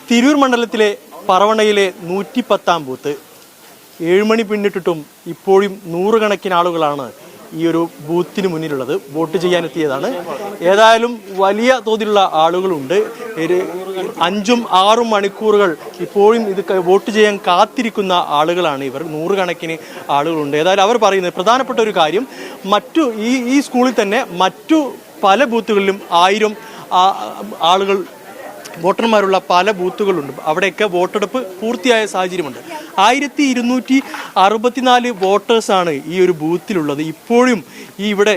തിരൂർ മണ്ഡലത്തിലെ പറവണയിലെ 110-ാം ബൂത്ത് 7 മണി പിന്നിട്ടിട്ടും ഇപ്പോഴും നൂറുകണക്കിന് ആളുകളാണ് ഈ ഒരു ബൂത്തിന് മുന്നിലുള്ളത്. വോട്ട് ചെയ്യാനെത്തിയതാണ്. ഏതായാലും വലിയ തോതിലുള്ള ആളുകളുണ്ട്. 5-6 മണിക്കൂറുകൾ ഇപ്പോഴും ഇത് വോട്ട് ചെയ്യാൻ കാത്തിരിക്കുന്ന ആളുകളാണ് ഇവർ. നൂറുകണക്കിന് ആളുകളുണ്ട്. ഏതായാലും അവർ പറയുന്നത് പ്രധാനപ്പെട്ട ഒരു കാര്യം, ഈ സ്കൂളിൽ തന്നെ മറ്റു പല ബൂത്തുകളിലും 1000 ആളുകൾ വോട്ടർമാരുള്ള പല ബൂത്തുകളുണ്ട്. അവിടെയൊക്കെ വോട്ടെടുപ്പ് പൂർത്തിയായ സാഹചര്യമുണ്ട്. 1264 വോട്ടേഴ്സാണ് ഈ ഒരു ബൂത്തിലുള്ളത്. ഇപ്പോഴും ഇവിടെ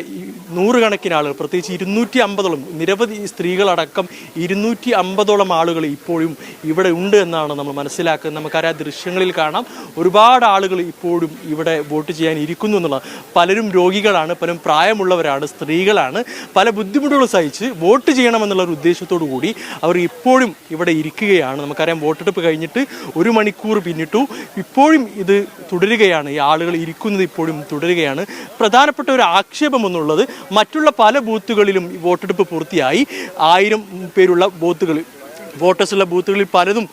നൂറുകണക്കിന് ആളുകൾ, പ്രത്യേകിച്ച് 250ഓളം, നിരവധി സ്ത്രീകളടക്കം 250ഓളം ആളുകൾ ഇപ്പോഴും ഇവിടെ ഉണ്ട് എന്നാണ് നമ്മൾ മനസ്സിലാക്കുന്നത്. നമുക്കറിയാം, ദൃശ്യങ്ങളിൽ കാണാം, ഒരുപാട് ആളുകൾ ഇപ്പോഴും ഇവിടെ വോട്ട് ചെയ്യാൻ ഇരിക്കുന്നു എന്നുള്ളത്. പലരും രോഗികളാണ്, പലരും പ്രായമുള്ളവരാണ്, സ്ത്രീകളാണ്. പല ബുദ്ധിമുട്ടുകൾ സഹിച്ച് വോട്ട് ചെയ്യണമെന്നുള്ള ഒരു ഉദ്ദേശത്തോടു കൂടി അവർ ഇപ്പോഴും ഇവിടെ ഇരിക്കുകയാണ്. നമുക്കറിയാം, വോട്ടെടുപ്പ് കഴിഞ്ഞിട്ട് 1 മണിക്കൂർ പിന്നിട്ടു. ഇപ്പോഴും ഇത് തുടരുകയാണ്. ഈ ആളുകൾ ഇരിക്കുന്നത് ഇപ്പോഴും തുടരുകയാണ്. പ്രധാനപ്പെട്ട ഒരു ആക്ഷേപം എന്നുള്ളത്, മറ്റുള്ള പല ബൂത്തുകളിലും വോട്ടെടുപ്പ് പൂർത്തിയായി. 1000 പേരുള്ള വോട്ടേഴ്സുള്ള ബൂത്തുകളിൽ പലതും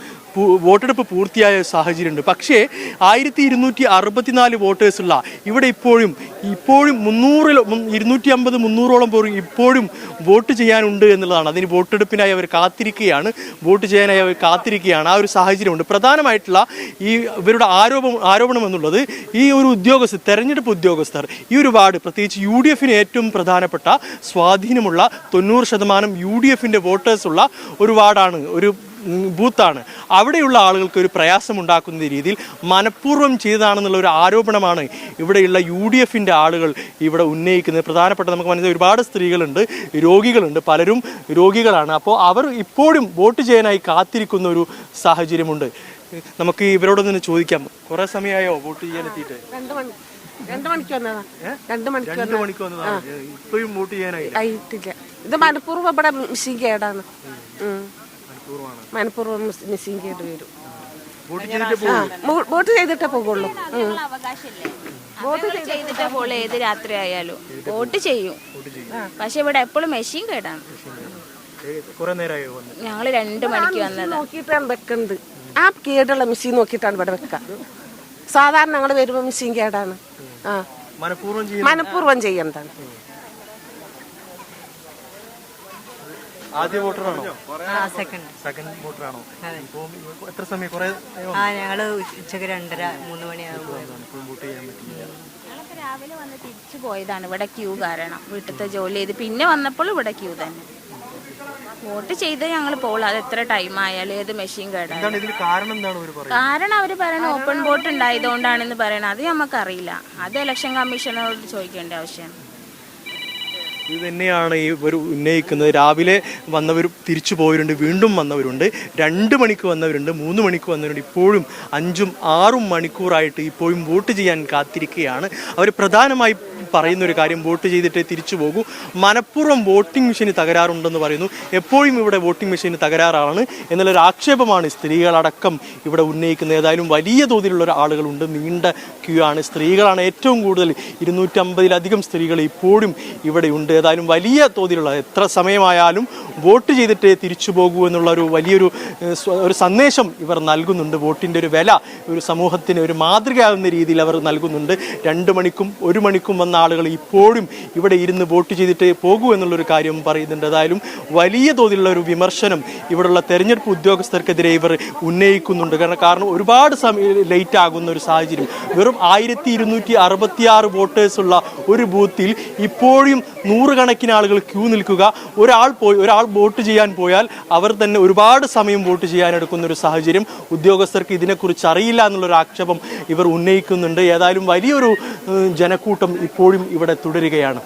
വോട്ടെടുപ്പ് പൂർത്തിയായ സാഹചര്യമുണ്ട്. പക്ഷേ 1264 വോട്ടേഴ്സുള്ള ഇവിടെ ഇപ്പോഴും 250-300ഓളം പേർ ഇപ്പോഴും വോട്ട് ചെയ്യാനുണ്ട് എന്നുള്ളതാണ്. അതിന് വോട്ടെടുപ്പിനായി അവർ കാത്തിരിക്കുകയാണ്, വോട്ട് ചെയ്യാനായി അവർ കാത്തിരിക്കുകയാണ്. ആ ഒരു സാഹചര്യമുണ്ട്. പ്രധാനമായിട്ടുള്ള ഇവരുടെ ആരോപണം എന്നുള്ളത്, ഈ ഒരു തെരഞ്ഞെടുപ്പ് ഉദ്യോഗസ്ഥർ ഈ ഒരു വാർഡ്, പ്രത്യേകിച്ച് UDF ഏറ്റവും പ്രധാനപ്പെട്ട സ്വാധീനമുള്ള 90% UDF വോട്ടേഴ്സുള്ള ഒരു വാർഡാണ്, ഒരു ബൂത്താണ്. അവിടെയുള്ള ആളുകൾക്ക് ഒരു പ്രയാസമുണ്ടാക്കുന്ന രീതിയിൽ മനഃപൂർവ്വം ചെയ്തതാണെന്നുള്ള ഒരു ആരോപണമാണ് ഇവിടെയുള്ള UDF ആളുകൾ ഇവിടെ ഉന്നയിക്കുന്നത്. പ്രധാനപ്പെട്ട നമുക്ക് മനസ്സിലായി, ഒരുപാട് സ്ത്രീകളുണ്ട്, രോഗികളുണ്ട്, പലരും രോഗികളാണ്. അപ്പോൾ അവർ ഇപ്പോഴും വോട്ട് ചെയ്യാനായി കാത്തിരിക്കുന്ന ഒരു സാഹചര്യമുണ്ട്. നമുക്ക് ഇവരോടൊന്ന് ചോദിക്കാം, കുറെ സമയമായോ വോട്ട് ചെയ്യാൻ എത്തിയിട്ട്? 2 മണിക്ക് വന്നതാണ്. ഇപ്പോഴും വോട്ട് ചെയ്യാനായിട്ടില്ല. ഇത് മനഃപൂർവ്വം ഇവിടെ മിസ്സിംഗ് കേടാണ്. മനഃപൂർവ്വം മിസ്സിംഗ് കേട് വരും. വോട്ട് ചെയ്തിട്ടേ പോകുള്ളൂ. വോട്ട് ചെയ്തിട്ടേ പോകുള്ളൂ. ഏത് രാത്രി ആയാലും വോട്ട് ചെയ്യും. പക്ഷെ ഇവിടെ എപ്പോഴും മെഷീൻ കേടാണ്. ഞങ്ങള് 2 മണിക്ക് വന്നത് നോക്കിയിട്ടാണ് വെക്കുന്നത്. ആ കേടുള്ള മെഷീൻ നോക്കിയിട്ടാണ് ഇവിടെ വെക്കുക. സാധാരണ ഞങ്ങൾ വരുമ്പോ മെഷീൻ കേടാണ്. മനഃപൂർവ്വം ചെയ്യണതാണ്. ആദ്യ വോട്ടറാണോ? സെക്കൻഡ് വോട്ടറാണോ? എത്ര സമയം? ഞങ്ങള് ഉച്ചക്ക് 2:30-3 മണിയാകുമ്പോൾ ഞങ്ങളൊക്കെ രാവിലെ വന്ന് തിരിച്ചു പോയതാണ്. ഇവിടെ ക്യൂ കാരണം വീട്ടിലത്തെ ജോലി ചെയ്ത് പിന്നെ വന്നപ്പോൾ ഇവിടെ ക്യൂ തന്നെ. വോട്ട് ചെയ്ത് ഞങ്ങൾ പോകുള്ളൂ. അത് എത്ര ടൈം ആയാലും. ഏത് മെഷീൻ കേടാണ്. കാരണം അവര് പറയണ ഓപ്പൺ വോട്ട് ഉണ്ടായതുകൊണ്ടാണെന്ന് പറയണത്. അത് നമുക്കറിയില്ല. അത് ഇലക്ഷൻ കമ്മീഷനോട് ചോദിക്കേണ്ട ആവശ്യമാണ്. ഇത് തന്നെയാണ് ഇവർ ഉന്നയിക്കുന്നത്. രാവിലെ വന്നവർ തിരിച്ചു പോയവരുണ്ട്, വീണ്ടും വന്നവരുണ്ട്, 2 മണിക്ക് വന്നവരുണ്ട്, 3 മണിക്ക് വന്നവരുണ്ട്. ഇപ്പോഴും 5-6 മണിക്കൂറായിട്ട് ഇപ്പോഴും വോട്ട് ചെയ്യാൻ കാത്തിരിക്കുകയാണ്. അവർ പ്രധാനമായി പറയുന്നൊരു കാര്യം, വോട്ട് ചെയ്തിട്ടേ തിരിച്ചു പോകൂ. മനഃപൂർവ്വം വോട്ടിംഗ് മെഷീന് തകരാറുണ്ടെന്ന് പറയുന്നു. എപ്പോഴും ഇവിടെ വോട്ടിംഗ് മെഷീന് തകരാറാണ് എന്നുള്ളൊരു ആക്ഷേപമാണ് സ്ത്രീകളടക്കം ഇവിടെ ഉന്നയിക്കുന്നത്. ഏതായാലും വലിയ തോതിലുള്ള ആളുകളുണ്ട്, നീണ്ട ക്യൂ ആണ്. സ്ത്രീകളാണ് ഏറ്റവും കൂടുതൽ. 250-ലധികം സ്ത്രീകൾ ഇപ്പോഴും ഇവിടെയുണ്ട്. ഏതായാലും വലിയ തോതിലുള്ള, എത്ര സമയമായാലും വോട്ട് ചെയ്തിട്ടേ തിരിച്ചു പോകൂ എന്നുള്ള വലിയൊരു സന്ദേശം ഇവർ നൽകുന്നുണ്ട്. വോട്ടിൻ്റെ ഒരു വില ഒരു സമൂഹത്തിന് ഒരു മാതൃകയാകുന്ന രീതിയിൽ അവർ നൽകുന്നുണ്ട്. 2 മണിക്കും 1 മണിക്കും വന്ന ആളുകൾ ഇപ്പോഴും ഇവിടെ ഇരുന്ന് വോട്ട് ചെയ്തിട്ടേ പോകൂ എന്നുള്ളൊരു കാര്യം പറയുന്നുണ്ട്. ഏതായാലും വലിയ തോതിലുള്ള ഒരു വിമർശനം ഇവിടെയുള്ള തെരഞ്ഞെടുപ്പ് ഉദ്യോഗസ്ഥർക്കെതിരെ ഇവർ ഉന്നയിക്കുന്നുണ്ട്. കാരണം ഒരുപാട് ലേറ്റ് ആകുന്ന ഒരു സാഹചര്യം. വെറും 1266 വോട്ടേഴ്സുള്ള ഒരു ബൂത്തിൽ ഇപ്പോഴും നൂറുകണക്കിന് ആളുകൾ ക്യൂ നിൽക്കുക. ഒരാൾ വോട്ട് ചെയ്യാൻ പോയാൽ അവർ തന്നെ ഒരുപാട് സമയം വോട്ട് ചെയ്യാനെടുക്കുന്ന ഒരു സാഹചര്യം. ഉദ്യോഗസ്ഥർക്ക് ഇതിനെക്കുറിച്ച് അറിയില്ല എന്നുള്ളൊരു ആക്ഷേപം ഇവർ ഉന്നയിക്കുന്നുണ്ട്. ഏതായാലും വലിയൊരു ജനക്കൂട്ടം ഇപ്പോഴും ഇവിടെ തുടരുകയാണ്.